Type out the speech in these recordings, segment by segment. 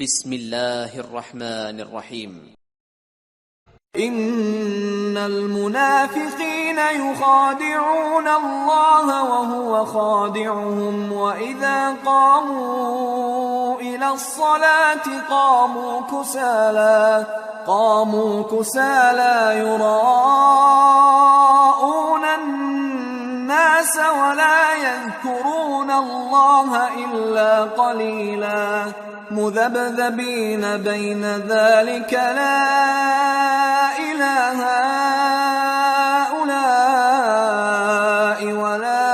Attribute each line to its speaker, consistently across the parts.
Speaker 1: بسم الله الرحمن الرحيم.
Speaker 2: إن المنافقين يخادعون الله وهو خادعهم وإذا قاموا إلى الصلاة قاموا كسالى يراءون الناس ولا يذكرون الله إلا قليلا مذبذبين بين ذلك لا إله هؤلاء ولا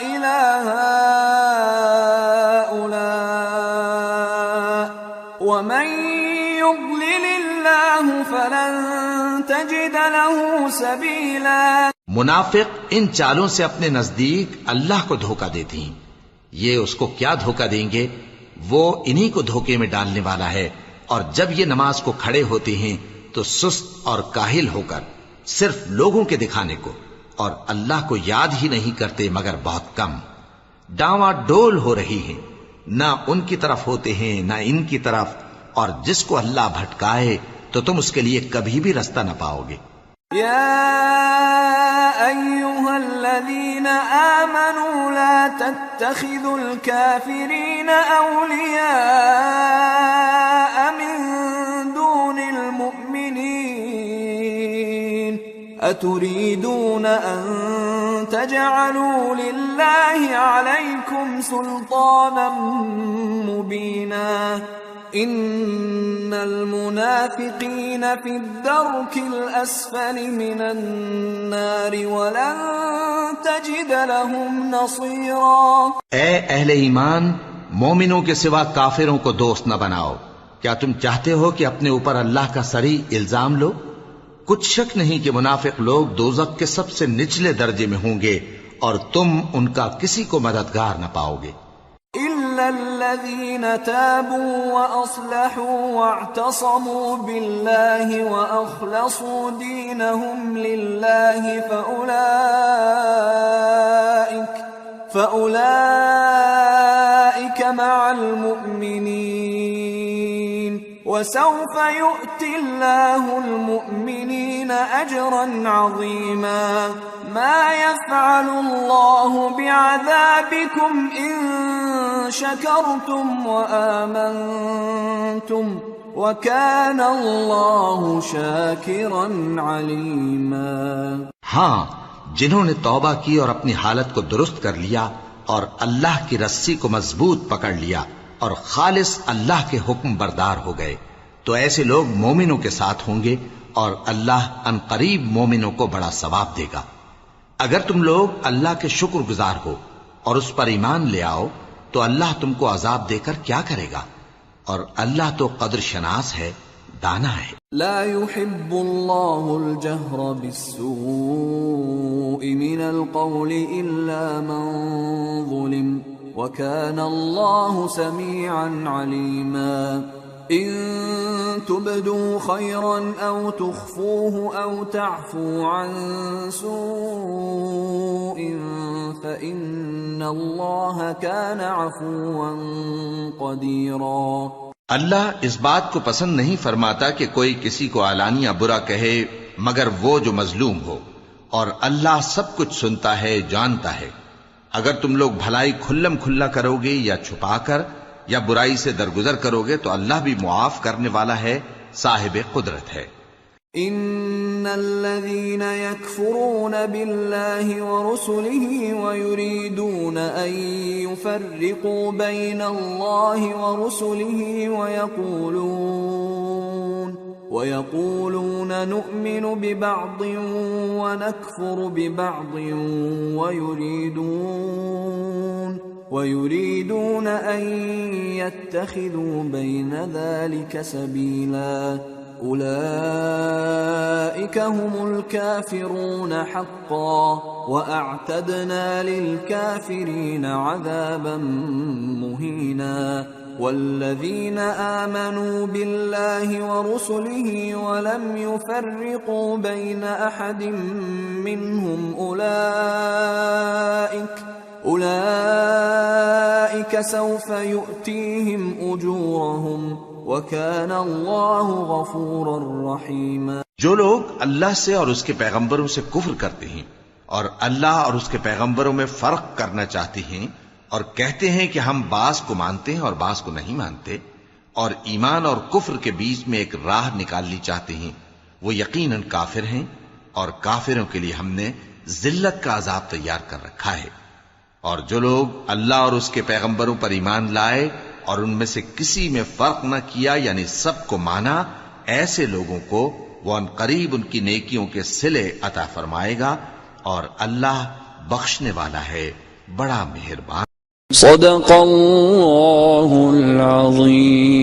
Speaker 2: إله هؤلاء ومن يضلل الله فلن تجد له سبيلا.
Speaker 3: منافق ان چالوں سے اپنے نزدیک اللہ کو دھوکہ دیتے ہیں. یہ اس کو کیا دھوکہ دیں گے؟ وہ انہی کو دھوکے میں ڈالنے والا ہے. اور جب یہ نماز کو کھڑے ہوتے ہیں تو سست اور کاہل ہو کر صرف لوگوں کے دکھانے کو اور اللہ کو یاد ہی نہیں کرتے مگر بہت کم. ڈاواں ڈول ہو رہی ہیں، نہ ان کی طرف ہوتے ہیں نہ ان کی طرف، اور جس کو اللہ بھٹکائے تو تم اس کے لیے کبھی بھی رستہ نہ پاؤ گے.
Speaker 2: يا أيها الذين آمنوا لا تتخذوا الكافرين أولياء من دون المؤمنين أتريدون أن تجعلوا لله عليكم سلطانا مبينا إن المنافقين في الدرك الأسفل من النار ولن تجد لهم نصيرا.
Speaker 3: اے اہل ایمان، مومنوں کے سوا کافروں کو دوست نہ بناؤ. کیا تم چاہتے ہو کہ اپنے اوپر اللہ کا صریح الزام لو؟ کچھ شک نہیں کہ منافق لوگ دوزخ کے سب سے نچلے درجے میں ہوں گے اور تم ان کا کسی کو مددگار نہ پاؤ گے.
Speaker 2: إلا الذين تابوا وأصلحوا واعتصموا بالله وأخلصوا دينهم لله فأولئك مع المؤمنين وسوف يؤتي الله المؤمنين أجرا عظيما. ما يفعل الله بعذابكم إن شكرتم وآمنتم وكان الله شاكرا عليما.
Speaker 3: ہاں، جنہوں نے توبہ کی اور اپنی حالت کو درست کر لیا اور اللہ کی رسی کو مضبوط پکڑ لیا اور خالص اللہ کے حکم بردار ہو گئے تو ایسے لوگ مومنوں کے ساتھ ہوں گے اور اللہ ان قریب مومنوں کو بڑا ثواب دے گا. اگر تم لوگ اللہ کے شکر گزار ہو اور اس پر ایمان لے آؤ تو اللہ تم کو عذاب دے کر کیا کرے گا، اور اللہ تو قدر شناس ہے، دانا ہے.
Speaker 2: لا يحب الله الجهر بالسوء من القول إلا من ظلم وكان الله سميعا عليما. إن تبدوا خيرا أو تخفوه أو تعفوا عن سوء فإن الله كان عفوا قديرا.
Speaker 3: اللہ اس بات کو پسند نہیں فرماتا کہ کوئی کسی کو علانیہ برا کہے مگر وہ جو مظلوم ہو، اور اللہ سب کچھ سنتا ہے، جانتا ہے. اگر تم لوگ بھلائی کھلم کھلا کرو گے یا چھپا کر یا برائی سے درگزر کرو گے تو اللہ بھی معاف کرنے والا ہے، صاحب قدرت ہے.
Speaker 2: ان الذين يكفرون بالله ورسله ويريدون ان يفرقوا بين الله ورسله ويقولون نؤمن ببعض ونكفر ببعض ويريدون أن يتخذوا بين ذلك سبيلا أولئك هم الكافرون حقا وأعتدنا للكافرين عذابا مهينا. والذين آمنوا بالله ورسله ولم يفرقوا بين أحد منهم أولئك سوف يؤتيهم أجورهم وكان الله غفورا رحيما.
Speaker 3: جو لوگ اللہ سے اور اس کے پیغمبروں سے کفر کرتے ہیں اور اللہ اور اس کے پیغمبروں میں فرق کرنا چاہتے ہیں اور کہتے ہیں کہ ہم بعض کو مانتے ہیں اور بعض کو نہیں مانتے اور ایمان اور کفر کے بیچ میں ایک راہ نکالنی چاہتے ہیں، وہ یقیناً کافر ہیں اور کافروں کے لیے ہم نے ذلت کا عذاب تیار کر رکھا ہے. اور جو لوگ اللہ اور اس کے پیغمبروں پر ایمان لائے اور ان میں سے کسی میں فرق نہ کیا یعنی سب کو مانا، ایسے لوگوں کو وہ ان قریب ان کی نیکیوں کے صلے عطا فرمائے گا اور اللہ بخشنے والا ہے بڑا مہربان.
Speaker 2: صدق اللہ العظیم.